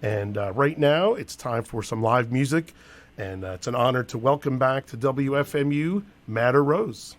And right now, it's time for some live music. And it's an honor to welcome back to WFMU, Madder Rose.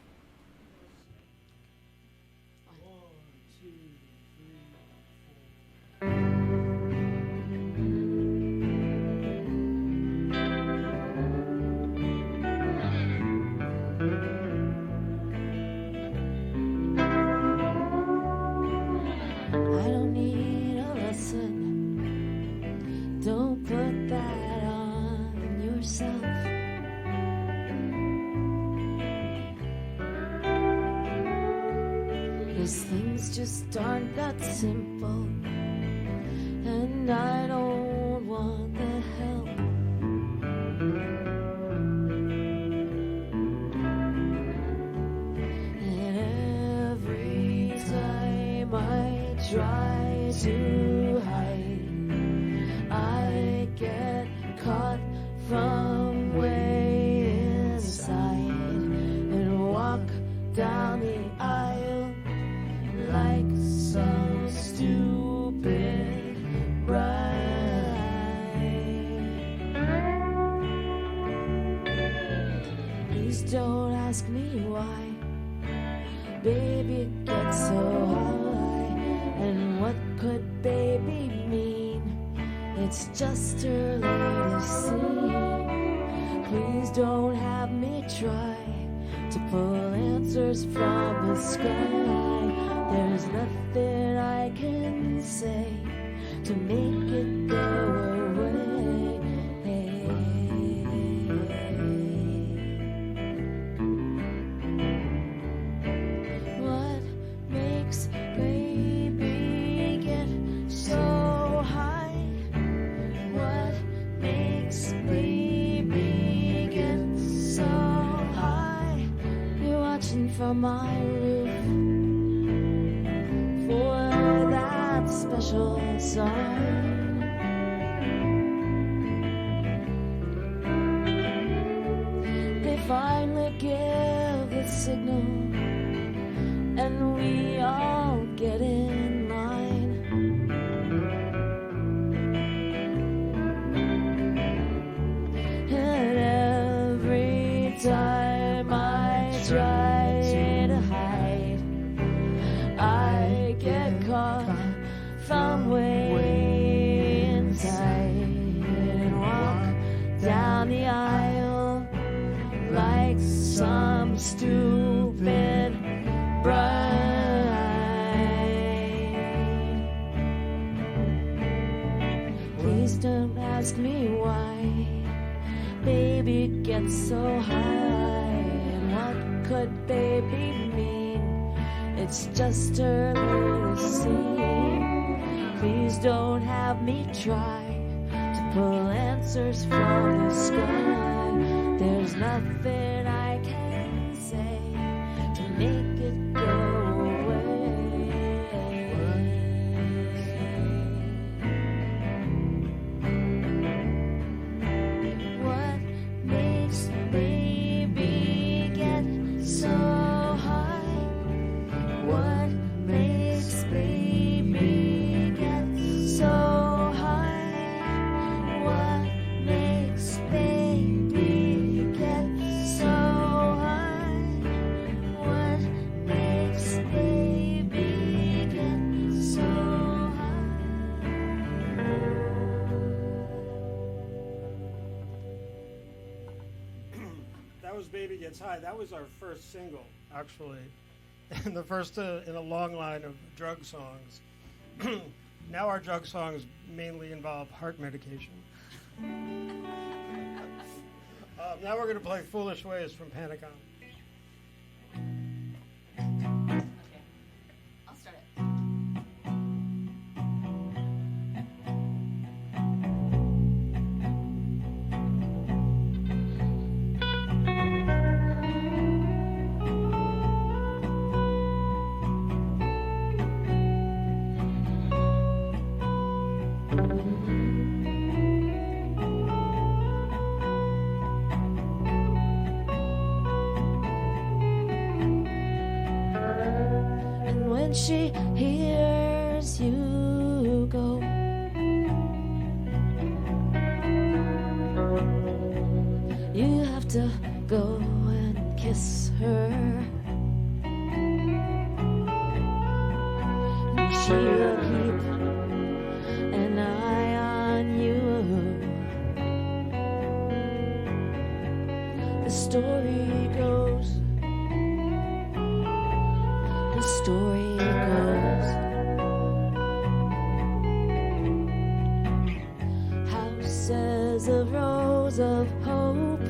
Just aren't that simple, and I don't want the help. And every time I try to hide, I get caught from way inside and walk down the aisle like some stupid bride. Please don't ask me why, baby gets so high, and what could baby mean? It's just early to see. Please don't have me try to pull answers from the sky. There's nothing I can say to make it go away. What makes baby get so high? What makes baby get so high? You're watching from my roof for that special sign. They finally give the signal, and we all get in line. And every time I try to hide, I get caught from way inside and walk down the aisle like some stupid bride. Please don't ask me why baby gets so high, and what could baby mean? It's just early to see. Please don't have me try to pull answers from the sky. There's nothing I can say to make it go away. What makes baby get so high? What makes baby get so high? What makes baby get so high? What makes baby get so high? That was Baby Gets High. That was our first single, actually. And the first in a long line of drug songs. Now our drug songs mainly involve heart medication. Now we're going to play Foolish Ways from Panicon. I'll start it. she hears you go, to go and kiss her. And she'll keep an eye on you. The story goes, the story goes. Houses of rose of hope,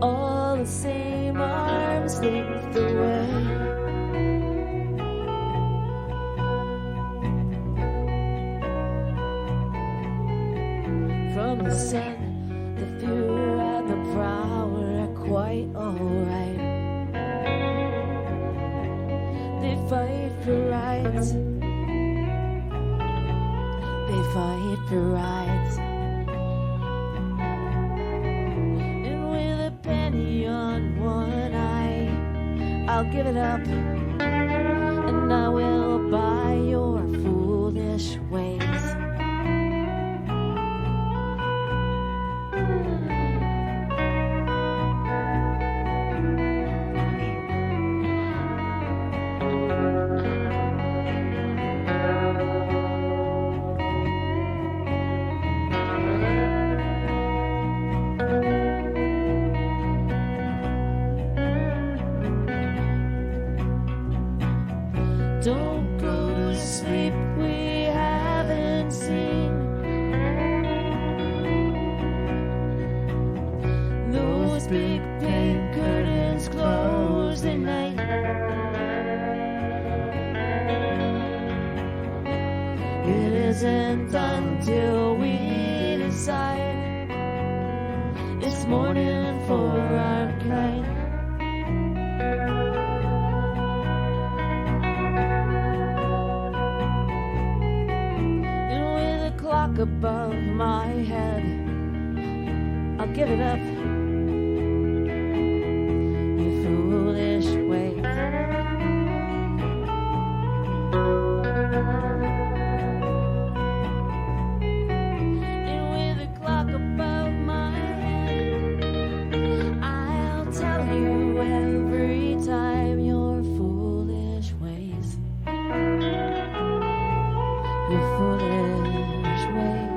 all the same arms length away. From the sun, the fear and the proud are quite alright. They fight for rights. They fight for rights. And with a penny on one eye, I'll give it up, and I will buy your foolish ways. Don't go to sleep, we haven't seen those big pink curtains close at night. It isn't until we decide it's morning for our kind. Above my head, I'll give it up, you foolish ways. And with a clock above my head, I'll tell you every time your foolish ways, your foolish ways.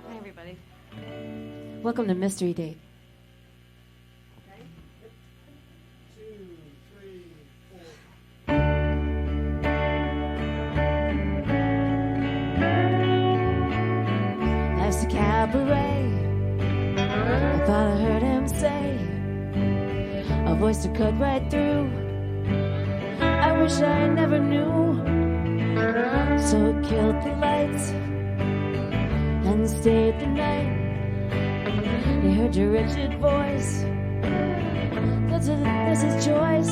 Hi, everybody. Welcome to Mystery Date. Okay. 2, 3, 4. Life's a cabaret. I thought I heard him say, a voice to cut right through. I wish I never knew. So it killed the lights. and stayed the night. He heard your wretched voice. That's his choice.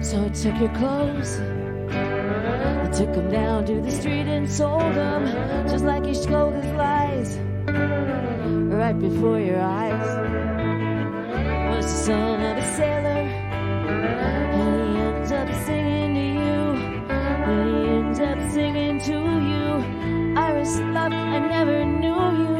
So he took your clothes. He took them down to the street and sold them, just like he told his lies, right before your eyes. Was the son of a sailor, and he ends up singing to you, and he ends up singing to you. Iris, love, I never knew you.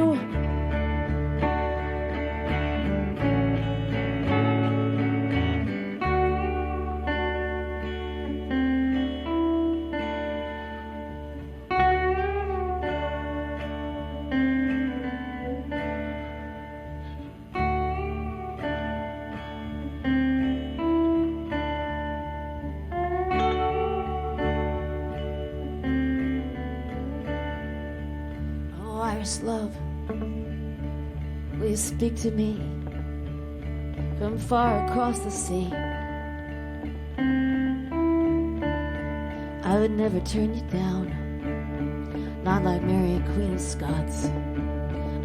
Love, will you speak to me from far across the sea? I would never turn you down, not like Mary, Queen of Scots.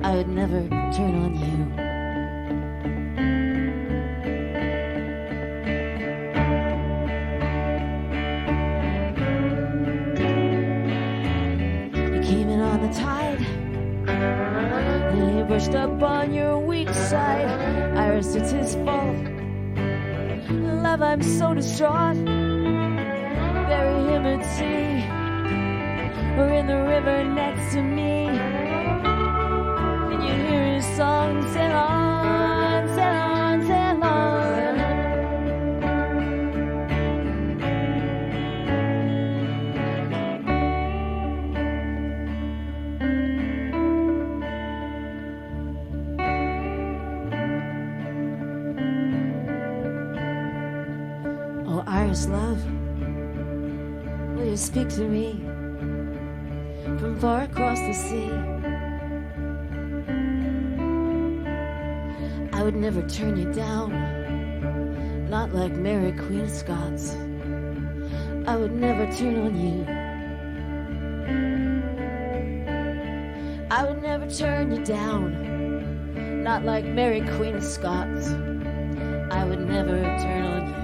I would never turn on you. Brushed up on your weak side. Iris, it's his fault. Love, I'm so distraught. Bury him at sea, or in the river next to me. Can you hear his song? Sail on, sail on, sail on. Love, will you speak to me from far across the sea? I would never turn you down, not like Mary, Queen of Scots. I would never turn on you. I would never turn you down, not like Mary, Queen of Scots. I would never turn on you.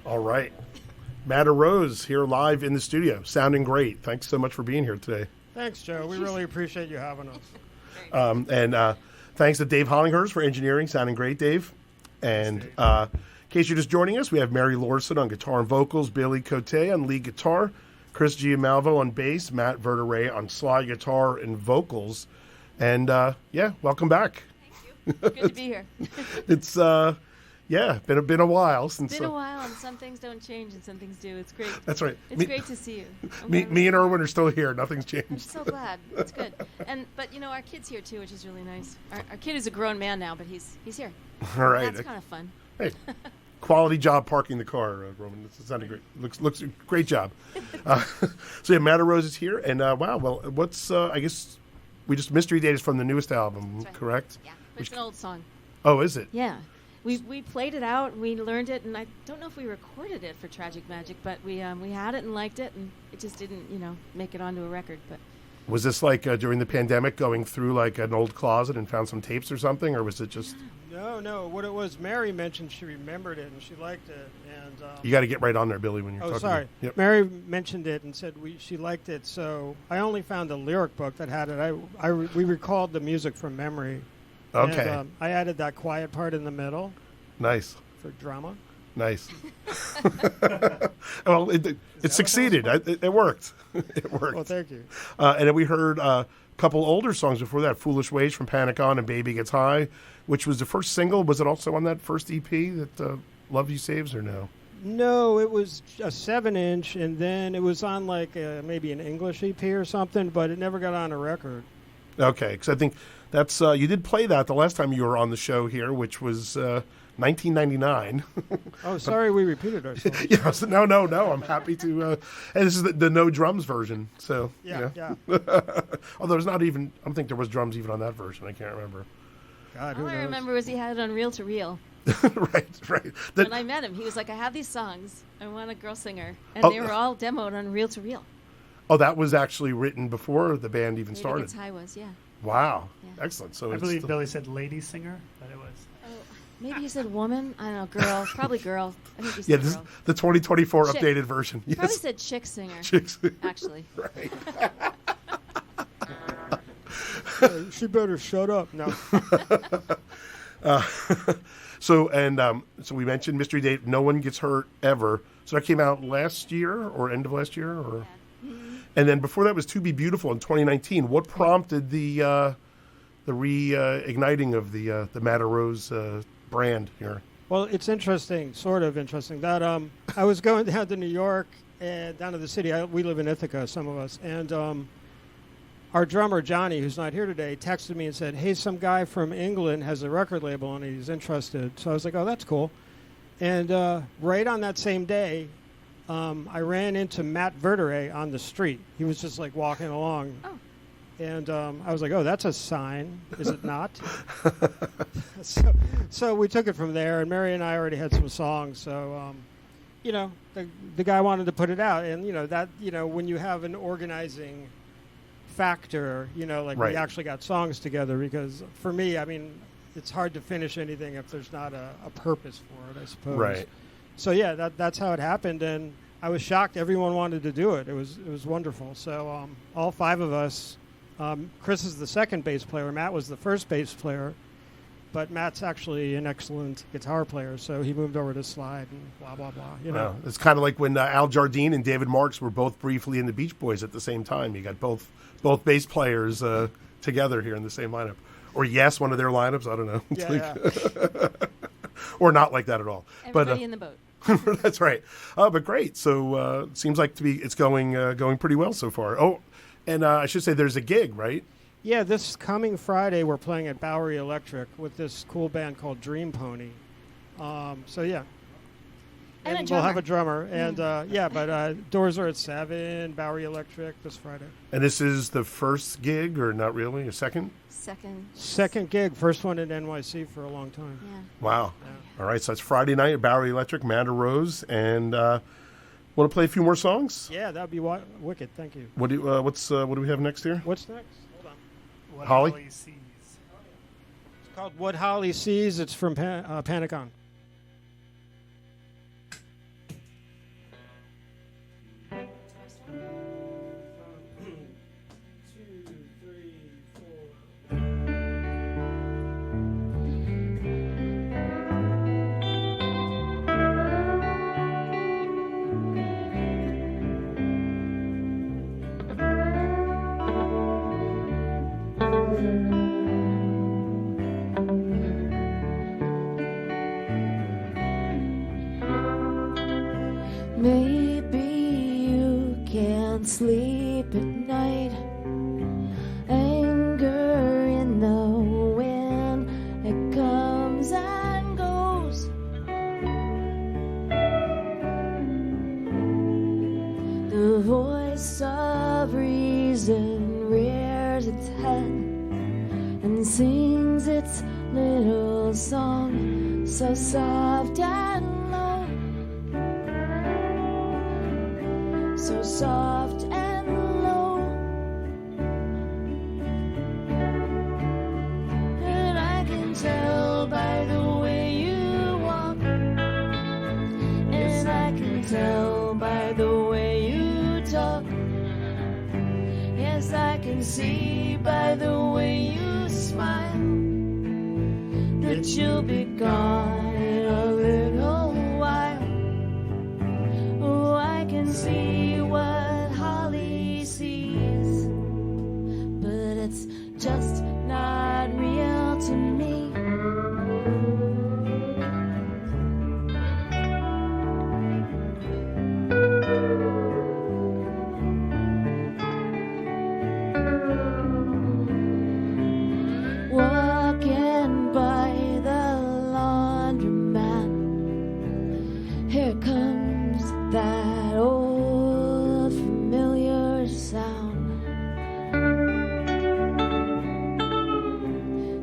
All right. Matt Rose here live in the studio, sounding great. Thanks so much for being here today. Thanks, Joe. We really appreciate you having us. And thanks to Dave Hollinghurst for engineering, sounding great, Dave. And in case you're just joining us, we have Mary Lorson on guitar and vocals, Billy Cote on lead guitar, Chris Giamalvo on bass, Matt Verderay on slide guitar and vocals. And welcome back. Thank you. Good to be here. It's been a while since. It's been a while, and some things don't change, and some things do. It's great. That's right. It's great to see you. Me and Erwin are still here. Nothing's changed. I'm so glad. It's good. But our kid's here too, which is really nice. Our kid is a grown man now, but he's here. All right. That's kind of fun. Hey, quality job parking the car, Roman. This is sounding great. Looks great job. Matt Rose is here, and what's I guess we just mystery date is from the newest album, right. Correct? Yeah, but it's an old song. Oh, is it? Yeah. We played it out, we learned it, and I don't know if we recorded it for Tragic Magic, but we had it and liked it, and it just didn't, make it onto a record. But was this like during the pandemic, going through like an old closet and found some tapes or something, or was it just? No. What it was, Mary mentioned she remembered it and she liked it. And You got to get right on there, Billy, when you're talking. sorry. Yep. Mary mentioned it and said she liked it. So I only found a lyric book that had it. We recalled the music from memory. Okay. And, I added that quiet part in the middle Nice. for drama. Nice. Well, it succeeded. It worked. It worked. Well, thank you. And then we heard a couple older songs before that, Foolish Ways from Panic On and Baby Gets High, which was the first single. Was it also on that first EP that Love You Saves, or no? No, it was a 7-inch, and then it was on like maybe an English EP or something, but it never got on a record. Okay, because I think that's you did play that the last time you were on the show here, which was 1999. Oh, sorry, we repeated ourselves. Yes, no. I'm happy to. And this is the no drums version. So Yeah. Although there's not even. I don't think there was drums even on that version. I can't remember. God, who All I knows? remember was he had it on reel to reel. right. When I met him, he was like, I have these songs. I want a girl singer. And Oh. they were all demoed on reel to reel. Oh, that was actually written before the band even Baby started. Gets High was, yeah. Wow, Yeah. excellent. So I it's believe still- Billy said lady singer, but it was. Oh, maybe you said woman? I don't know, girl. Probably girl. I think you said Yeah, this is girl. the 2024 Chick. updated version. Yes. Probably said chick singer, Chicks. actually. Right. She better shut up. No. So we mentioned Mystery Date. No One Gets Hurt Ever. So that came out last year or end of last year, or. And then before that was To Be Beautiful in 2019. What prompted the reigniting of the Madder Rose brand here? Well, it's interesting, sort of interesting, that I was going down to New York and down to the city. We live in Ithaca, some of us. And our drummer, Johnny, who's not here today, texted me and said, hey, some guy from England has a record label and he's interested. So I was like, oh, that's cool. And right on that same day, I ran into Matt Verderay on the street. He was just like walking along. Oh. And I was like, oh, that's a sign, is it not? So we took it from there, and Mary and I already had some songs. So, the guy wanted to put it out. And, when you have an organizing factor, like Right. we actually got songs together. Because for me, I mean, it's hard to finish anything if there's not a purpose for it, I suppose. Right. So, yeah, that's how it happened. And I was shocked everyone wanted to do it. It was wonderful. So all 5 of us... Chris is the second bass player. Matt was the first bass player, but Matt's actually an excellent guitar player, so he moved over to slide and blah, blah, blah. Well, it's kind of like when Al Jardine and David Marks were both briefly in the Beach Boys at the same time. You got both bass players together here in the same lineup. Or yes, one of their lineups. I don't know. It's or not like that at all. Everybody in the boat. That's right. But great. So it seems like it's going pretty well so far. Oh, and I should say there's a gig, right? Yeah, this coming Friday we're playing at Bowery Electric with this cool band called Dream Pony. So yeah. And a we'll have drummer. a drummer. And but doors are at 7, Bowery Electric this Friday. And this is the first gig, or not really? A second? Second gig, first one in NYC for a long time. Yeah. Wow. Yeah. All right, so it's Friday night at Bowery Electric, Madder Rose, and want to play a few more songs? Yeah, that'd be wicked. Thank you. What do we have next here? What's next? Hold on. What Holly? Sees. It's called What Holly Sees. It's from Panic On. Maybe you can't sleep at night. Anger in the wind, it comes and goes. The voice of reason rears its head and sings its little song, so soft and low. So soft and low, and I can tell by tell by the way you talk. Yes, I can see by the way you smile that you'll be gone in a little while. Oh, I can see what Holly sees, but it's just not real to me. Walking by the laundromat, here comes that old familiar sound.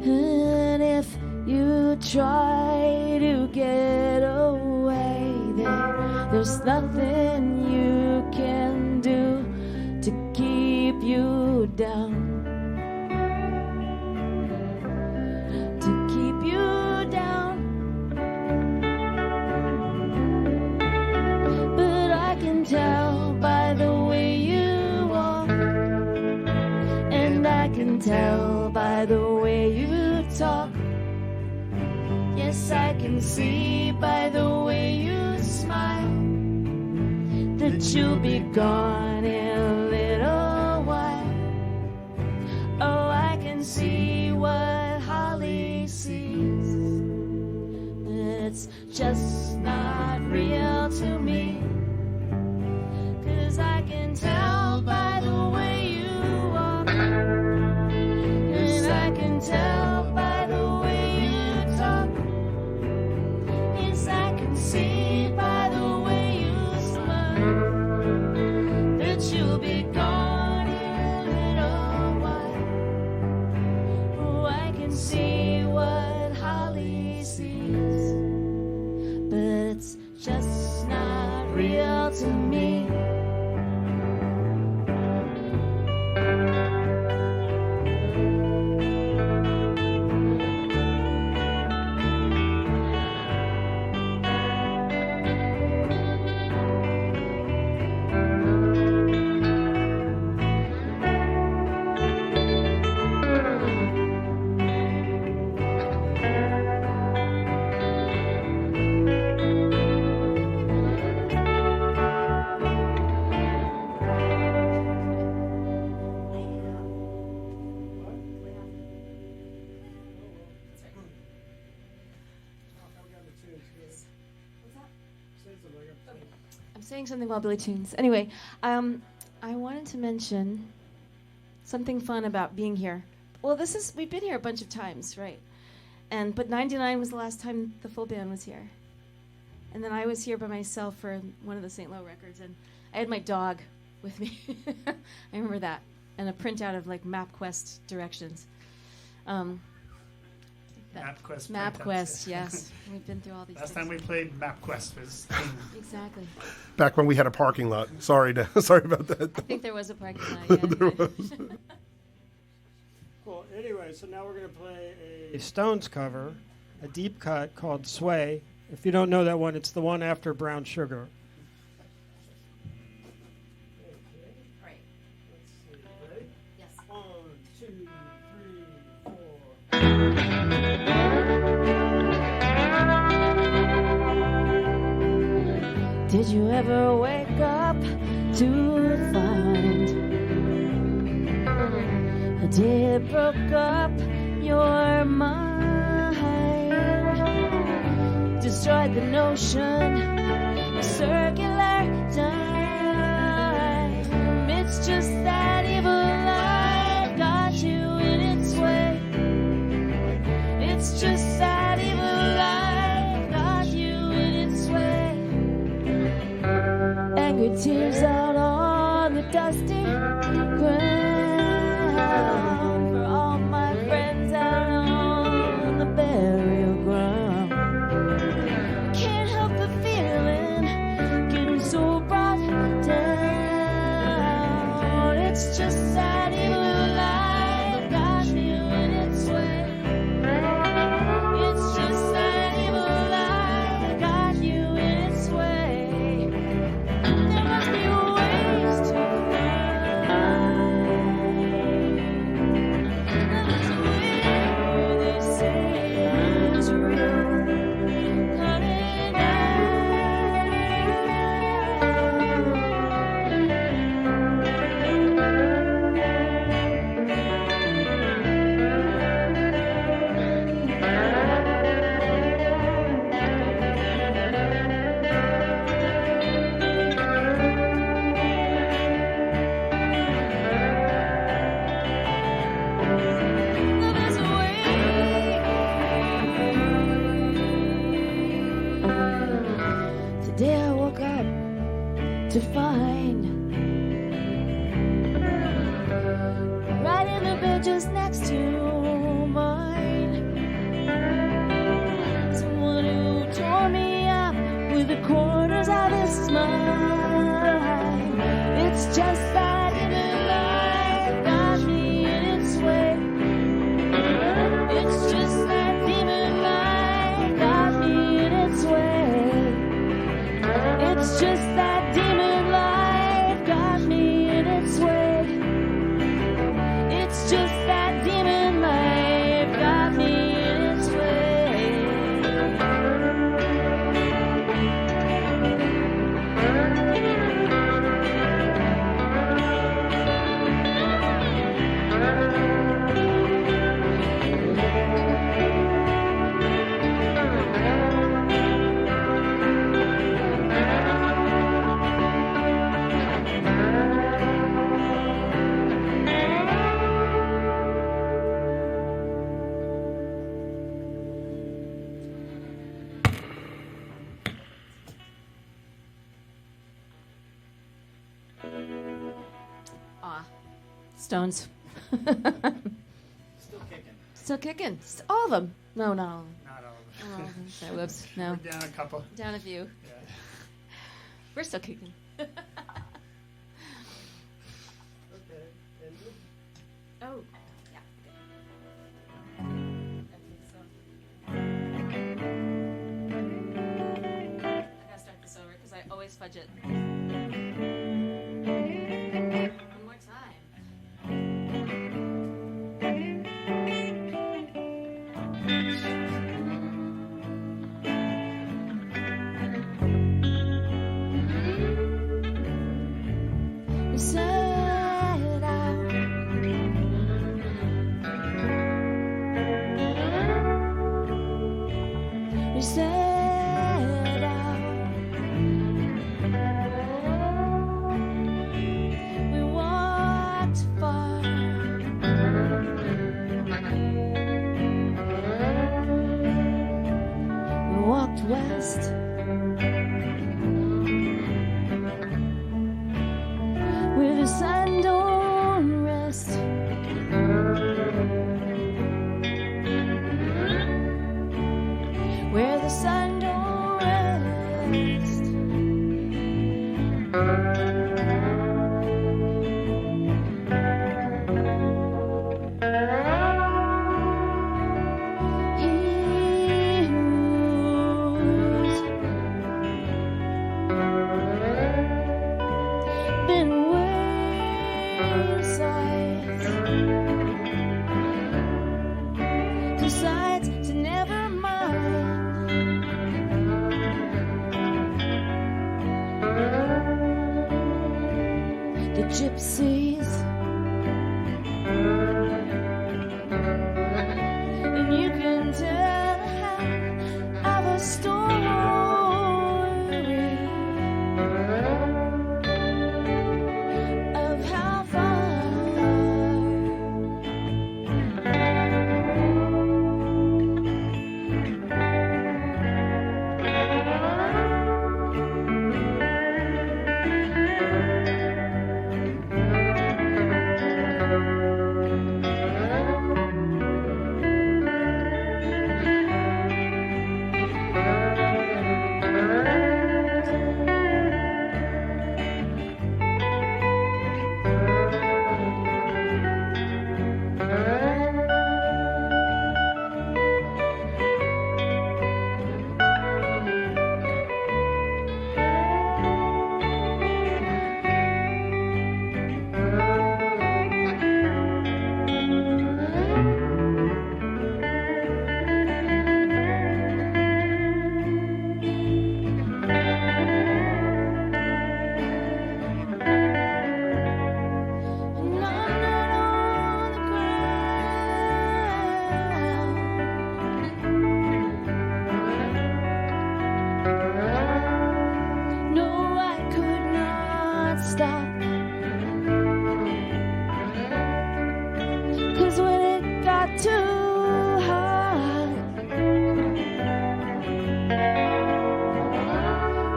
And if you try to get away, there's nothing you can do to keep you down. Tell by the way you walk, and I can tell by the way you talk. Yes, I can see by the way you smile that you'll be gone in a little while. Oh, I can see what Holly sees, it's just not real to me. I can tell by the way you walk, and I can tell by the way you talk. Yes, I can see by the way you smile that you'll be gone in a little while. Oh, I can see what Holly sees, but it's just not real to me. Saying something while Billy tunes. Anyway, I wanted to mention something fun about being here. Well, we've been here a bunch of times, right? But 99 was the last time the full band was here. And then I was here by myself for one of the St. Lo records, and I had my dog with me. I remember that. And a printout of like MapQuest directions. MapQuest, yes. We've been through all these Last things. time we played MapQuest was Exactly. Back when we had a parking lot. Sorry about that. I think there was a parking lot, yeah. There was. Cool. Anyway, so now we're going to play a Stones cover, a deep cut called Sway. If you don't know that one, it's the one after Brown Sugar. Right. Let's see. Ready? Yes. 1, 2, 3, 4. Did you ever wake up to find a day it broke up your mind, destroyed the notion of circular time? It's just that evil life got you in its way. It's just that evil life got you in its way. Angry tears out on the dusty ground for all my friends out on the burial ground. Can't help the feeling getting so brought down. It's just that evil life got you in its way. It's just that evil life got you in its way. to find. Right in the bed just next to mine. Someone who tore me up with the corners of his smile. It's just that inner life got me in its way. It's just that demon life got me in its way. It's just that demon life got me in its way. It's just that demon life got me in its way. Stones. Still kicking. Still kicking. All of them. No, not all of them. Not all Not all of of them. them. Sorry, whoops. No. We're down a couple. Down a few. Yeah. We're still kicking. Okay. And Oh, yeah. I gotta start this over because I always fudge it. One more time. We set out. We set out. We walked far. We walked west. Where the sun don't rest. Where the sun don't rest. Heroes been waysides, decides to never mind. The gypsies, and you can tell how of a story. Of how far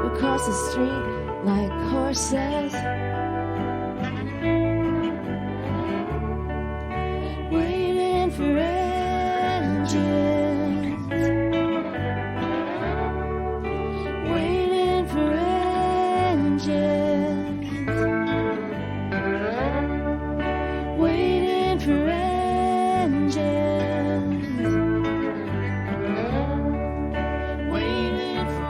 across the street like horses, waiting for engines, waiting for engines, waiting for engines, waiting for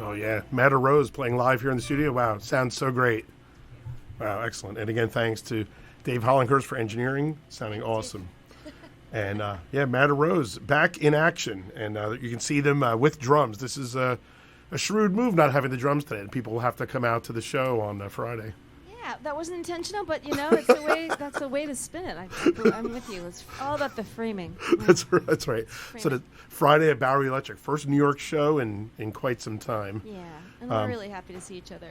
Oh, yeah. Matt Rose playing live here in the studio. Wow, sounds so great. Wow, excellent. And again, thanks to Dave Hollinghurst for engineering. Sounding awesome. And, yeah, Matt Rose back in action. And you can see them with drums. This is a shrewd move not having the drums today. People will have to come out to the show on Friday. Yeah, that wasn't intentional, but you know, it's the way. That's the way to spin it. I'm with you. It's all about the framing. That's right. So Framing. the Friday at Bowery Electric, first New York show in quite some time. Yeah, and we're really happy to see each other.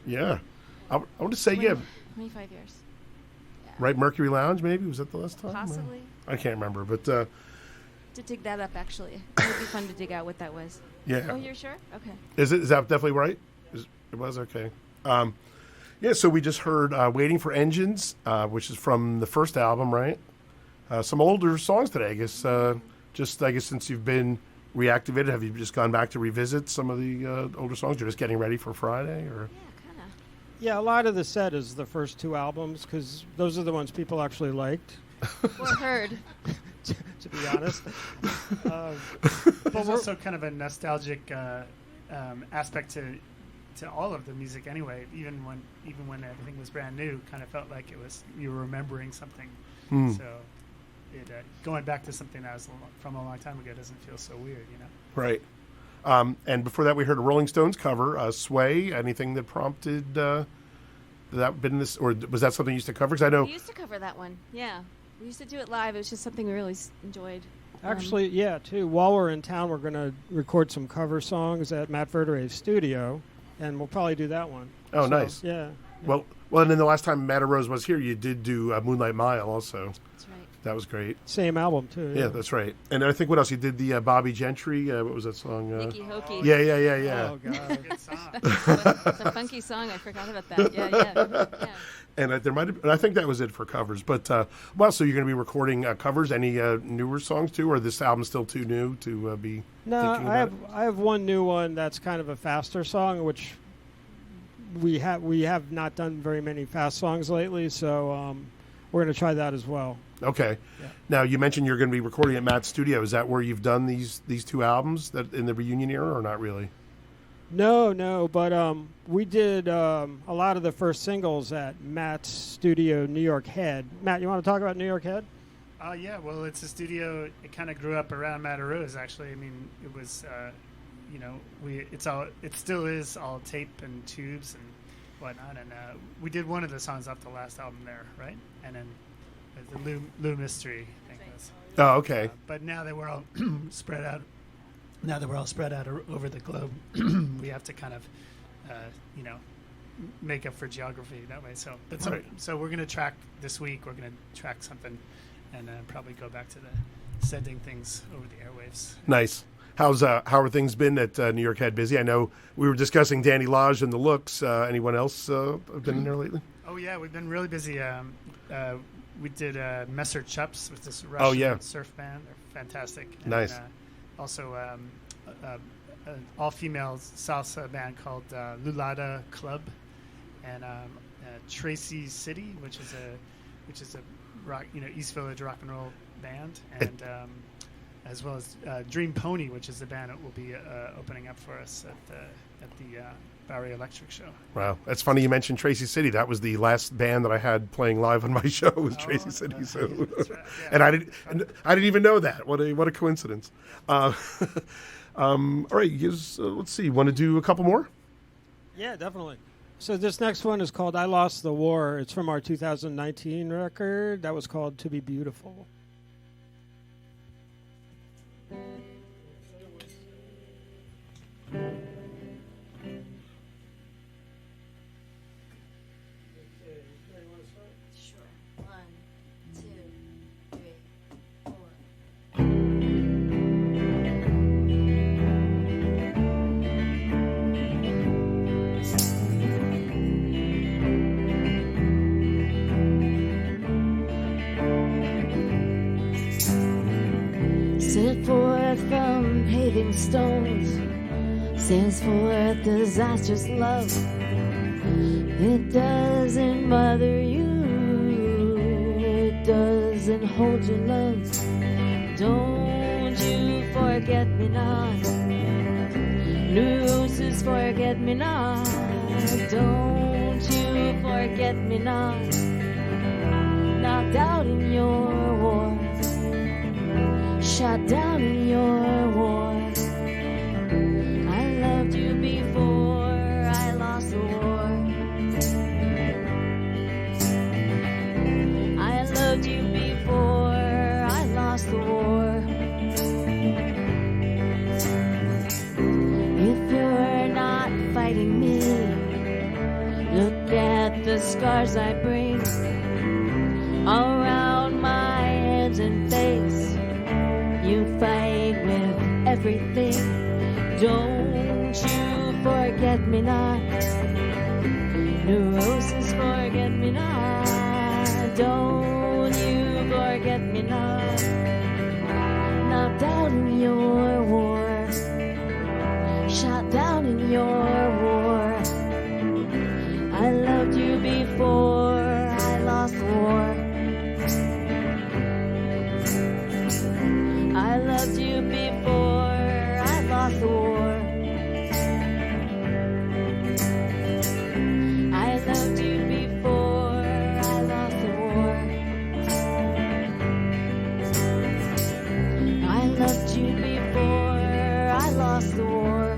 Yeah. I want to say, yeah, 25 years. Yeah. right, Mercury Lounge maybe? Was that the last time? Possibly. I can't remember, but To dig that up, actually. It would be fun to dig out what that was. yeah. Oh, you're sure? Okay. Is that definitely right? It was? Okay. Yeah, so we just heard Waiting for Engines, which is from the first album, right? Some older songs today, I guess. I guess since you've been reactivated, have you just gone back to revisit some of the older songs? You're just getting ready for Friday? Or Yeah, kind of. Yeah, a lot of the set is the first two albums because those are the ones people actually liked. Or heard. To be honest. There's also kind of a nostalgic aspect to all of the music anyway. Even when everything was brand new, kind of felt like it was you were remembering something. So going back to something that was from a long time ago doesn't feel so weird, you know. Right. And before that, we heard a Rolling Stones cover, "Sway." Anything that prompted that been this, or was that something you used to cover? Because I know We used to cover that one. Yeah. We used to do it live. It was just something we really enjoyed. Actually, yeah, too. While we're in town, we're going to record some cover songs at Matt Verdere's studio, and we'll probably do that one. Oh, So, nice. Yeah. Well, and then the last time Matt Rose was here, you did do Moonlight Mile also. That's right. That was great. Same album, too. Yeah, that's right. And I think what else? You did the Bobby Gentry. What was that song? Nicky Hokey. Yeah. Oh, God. Good song. It's a funky song. I forgot about that. Yeah. And there might have, and I think that was it for covers. But so you're going to be recording covers. Any newer songs too, or this album's still too new to be No, thinking about I have one new one that's kind of a faster song, which we have not done very many fast songs lately, so we're going to try that as well. Okay. Yeah. Now you mentioned you're going to be recording at Matt's studio. Is that where you've done these two albums that in the reunion era, or not really? No, but we did a lot of the first singles at Matt's studio, New York Head. Matt, you want to talk about New York Head? Yeah, well, it's a studio. It kind of grew up around Matt Rose, actually. I mean, it was, it still is all tape and tubes and whatnot. And we did one of the songs off the last album there, right? And then the Lou Mystery, I think was. Oh, okay. But now that we're all spread out, over the globe, we have to kind of, make up for geography that way. So, so we're going to track this week. We're going to track something, and probably go back to the sending things over the airwaves. Nice. How are things been at New York Head? Busy? I know we were discussing Danny Lodge and the Looks. Anyone else been in there lately? Oh yeah, we've been really busy. We did Messer Chups with this Russian surf band. They're fantastic. And, nice. Also, an all-female salsa band called Lulada Club, and Tracy City, which is a rock, East Village rock and roll band, and as well as Dream Pony, which is the band that will be opening up for us at the Bowery Electric show. Wow, that's funny you mentioned Tracy City. That was the last band that I had playing live on my show was Tracy City. So, that's right, yeah. and I didn't even know that. What a coincidence. All right, you guys, let's see. Want to do a couple more? Yeah, definitely. So this next one is called "I Lost the War." It's from our 2019 record that was called "To Be Beautiful." stands for disastrous love. It doesn't bother you, it doesn't hold your love. Don't you forget me not. New roses, forget me not. Don't you forget me not. Knocked out in your war, shot down in your war. I loved you before I lost the war. I loved you before I lost the war. If you're not fighting me, look at the scars I bring all around my hands and face. You fight with everything. Don't you forget me not. New roses, forget me not. Don't you forget me not. Knocked out in your war, shot down in your war. I loved you before I lost the war. I loved you before I lost the war. I loved you before I lost the war. I loved you before I lost the war.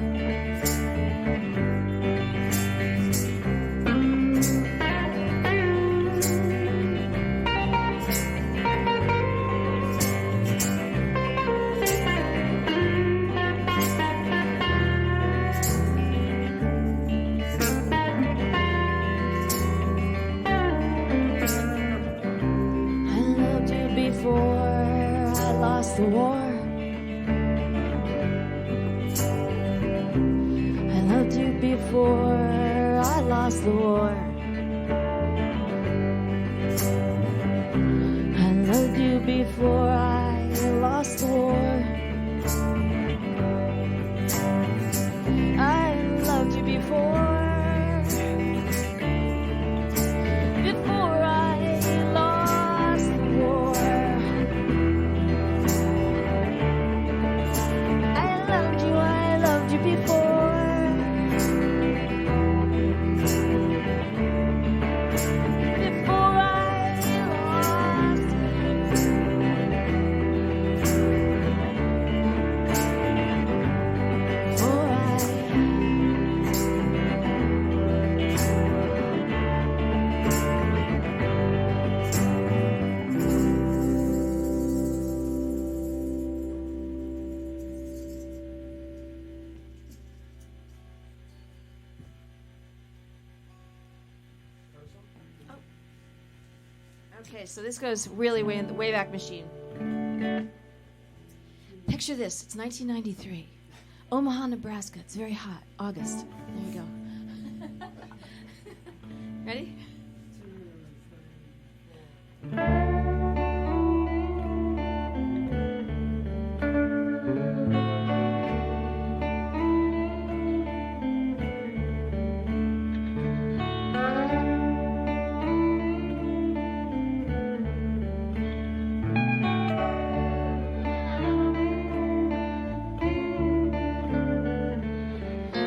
Before I lost the war, I loved you before I lost the war. I loved you before I lost the war. I loved you before Okay, so this goes really way in the Wayback Machine. Picture this, it's 1993. Omaha, Nebraska. It's very hot. August. There you go. Ready?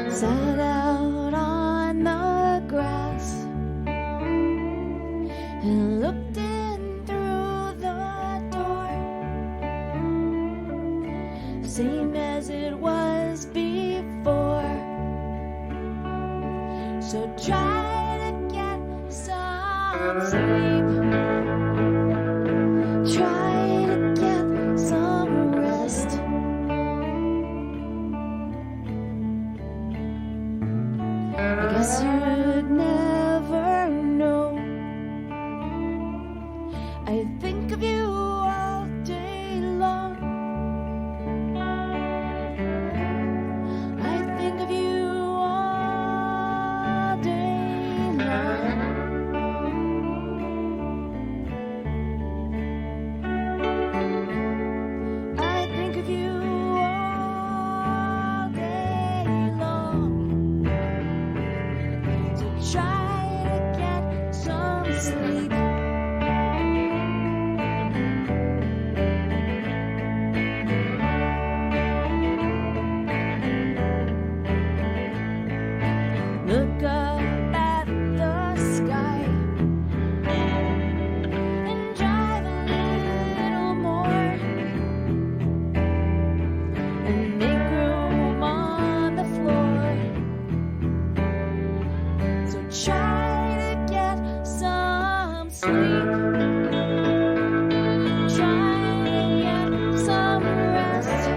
Sat out on the grass and looked in through the door, same as it was before. So try to get some sleep, try to get some rest. I guess you'd never know. I think of you all day long. I think of you all day long. I think of you all day long. try to get some sleep. Try to get some rest.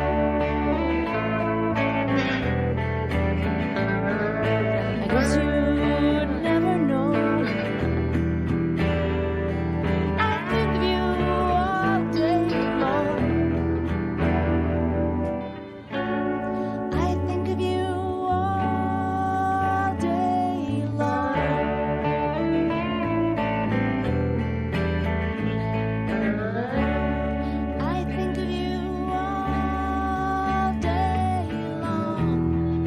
I guess you'd never know. I think of you all day long. I think of you all day long. I think of you all day long.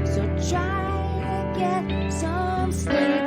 So try to get some sleep.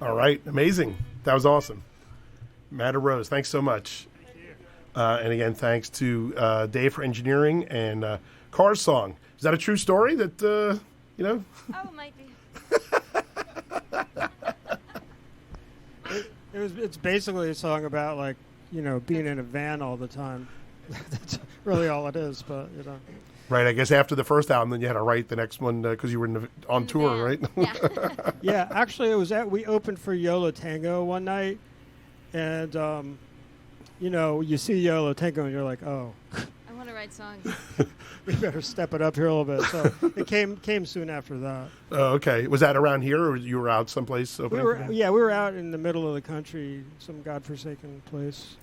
All right, amazing. That was awesome. Matta Rose, thanks so much. And again, thanks to Dave for engineering and Car's song. Is that a true story that, you know? Oh, it might be. It's basically a song about, like, you know, being in a van all the time. That's really all it is, but, you know. Right, I guess after the first album, then you had to write the next one because you were on tour, right? Yeah. Yeah, actually, we opened for Yo La Tengo one night, and, you know, you see Yo La Tengo and you're like, oh, I want to write songs. we better step it up here a little bit. So it came soon after that. Oh, okay. Was that around here, or you were out someplace opening? We were out in the middle of the country, some godforsaken place.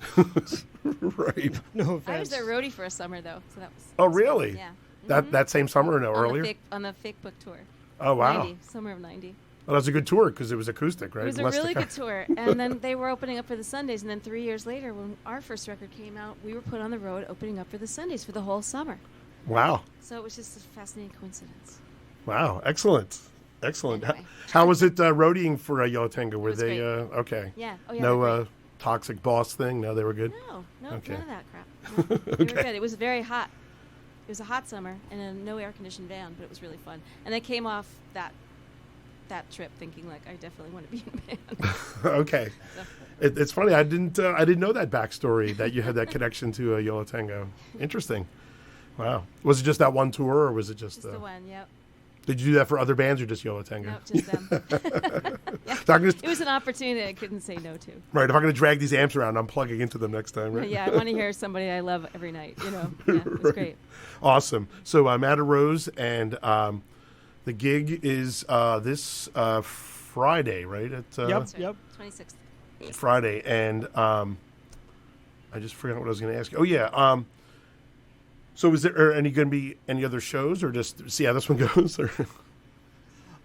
Right. No I offense. was their roadie for a summer, though, so that was. Oh, really? Yeah. That same summer or no, on earlier? on the fake book tour. Oh, wow. 90, summer of 90. Well, that's a good tour because it was acoustic, right? It was a Less really the- good tour. And then they were opening up for the Sundays. And then 3 years later, when our first record came out, we were put on the road opening up for the Sundays for the whole summer. Wow. So it was just a fascinating coincidence. Wow. Excellent. Excellent. Anyway. How was it roadieing for Yo La Tengo? Were was they great. okay? Yeah. Oh, yeah. No they're great. toxic boss thing? No, they were good? No, Okay. none of that crap. No, they were good. It was very hot. It was a hot summer and a no air conditioned van, but it was really fun. And I came off that trip thinking like I definitely want to be in a band. Okay. So, It's funny. I didn't know that backstory that you had that connection to Yo La Tengo. Interesting. Wow. Was it just that one tour, or was it just? just the one. Yep. Did you do that for other bands or just Yo La Tengo? No, just them. Yeah. So I'm gonna- It was an opportunity I couldn't say no to. Right. If I'm going to drag these amps around, I'm plugging into them next time, right? Yeah, I want to hear somebody I love every night. You know, yeah, it was Right. great. Awesome. So Matta Rose, and the gig is this Friday, right? At, Yep. That's right. 26th. Friday, and I just forgot what I was going to ask you. Oh yeah. So is there going to be any other shows, or just see how this one goes? Or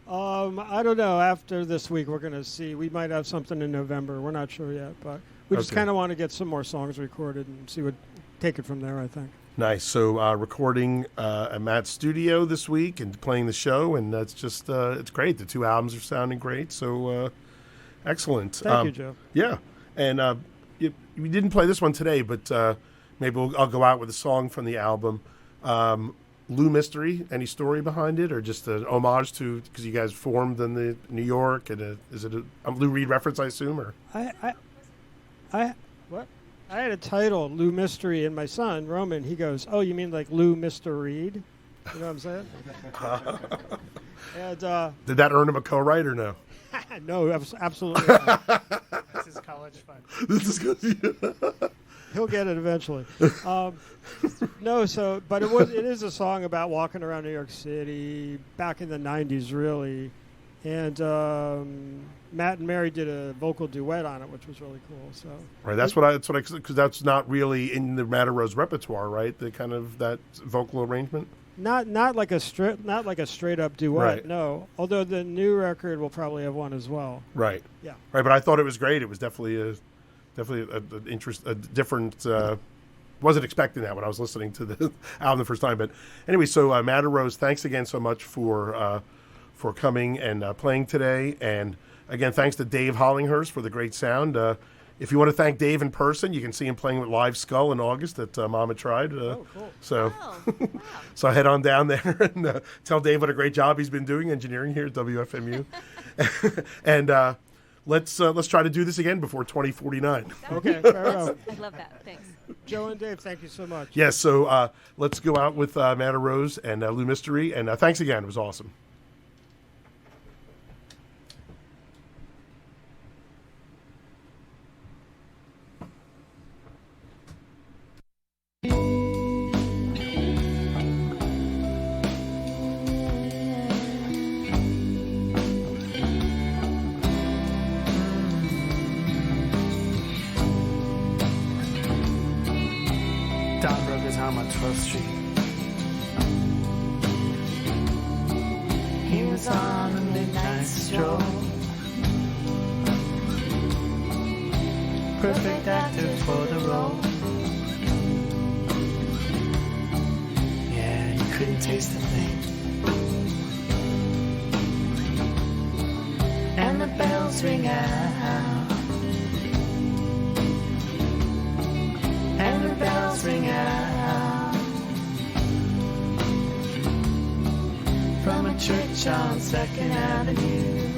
I don't know. After this week, we're going to see. We might have something in November. We're not sure yet, but we just Okay. kind of want to get some more songs recorded and take it from there, I think. nice. So recording at Matt's studio this week and playing the show, and that's just it's great. The two albums are sounding great. So excellent. Thank you, Joe. Yeah, and we didn't play this one today, but maybe I'll go out with a song from the album. Lou Mystery, any story behind it, or just an homage to, because you guys formed in the New York, and is it a Lou Reed reference, I assume, or? What? I had a title, Lou Mystery, and my son, Roman, he goes, oh, you mean like Lou Mr. Reed? You know what I'm saying? And, Did that earn him a co-write or no? no, absolutely not. This is college fun. This is good. He'll get it eventually. No, but it is a song about walking around New York City back in the 90s, really. And Matt and Mary did a vocal duet on it, which was really cool. So Right, because that's not really in the Matter Rose repertoire, right? The kind of that vocal arrangement. not like a straight up duet. Right. No, although the new record will probably have one as well. Right. Yeah. Right, but I thought it was great. It was definitely a different. Wasn't expecting that when I was listening to the album the first time. But anyway, so Matter Rose, thanks again so much for coming and playing today. And again, thanks to Dave Hollinghurst for the great sound. If you want to thank Dave in person, you can see him playing with Live Skull in August at Mama Tried. Oh, cool. So, Oh, wow. so head on down there and tell Dave what a great job he's been doing engineering here at WFMU. And let's try to do this again before 2049. Okay, fair enough. I love that. Thanks. Joe and Dave, thank you so much. Yes, so let's go out with Matter Rose and Lou Mystery. And thanks again. It was awesome. Down Rutgers Home on 12th Street. He was on a midnight stroll. Perfect actor for the role. Yeah, you couldn't taste the thing. And the bells ring out. And the bells ring out from a church on 2nd Avenue.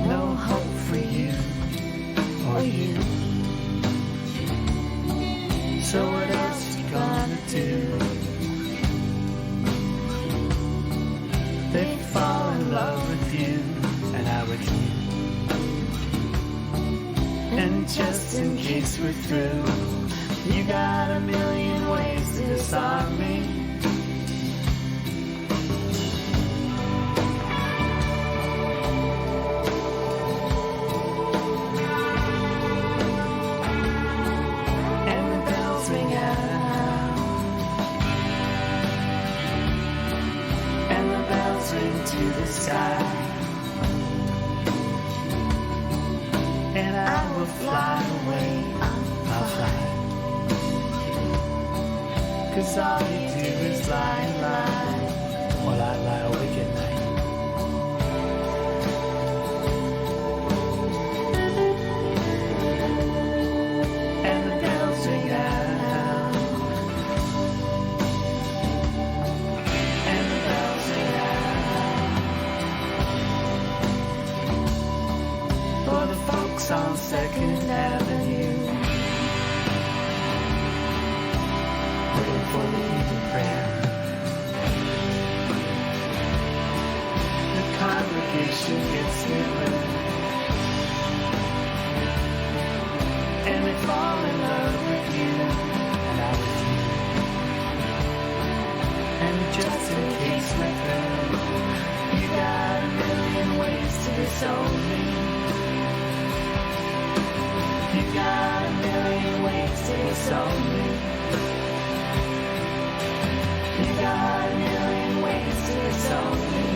No hope for you or you. So what else you gonna do? They fall in love with you and I with you. And just in case we're through, you got a million ways to disarm me. And the bells ring out. And the bells ring to the sky. And I will fly away, I'll fly. 'Cause all you do is lie and lie, while I lie awake at night. And the bells ring out. And the bells ring out. For the folks on 2nd Avenue, waiting for the evening prayer. The congregation gets nearer, and they fall in love with you, and I with you. And just in case we're through, you got a million ways to disown me. You got a million ways to disown me. You got a million ways to disown me.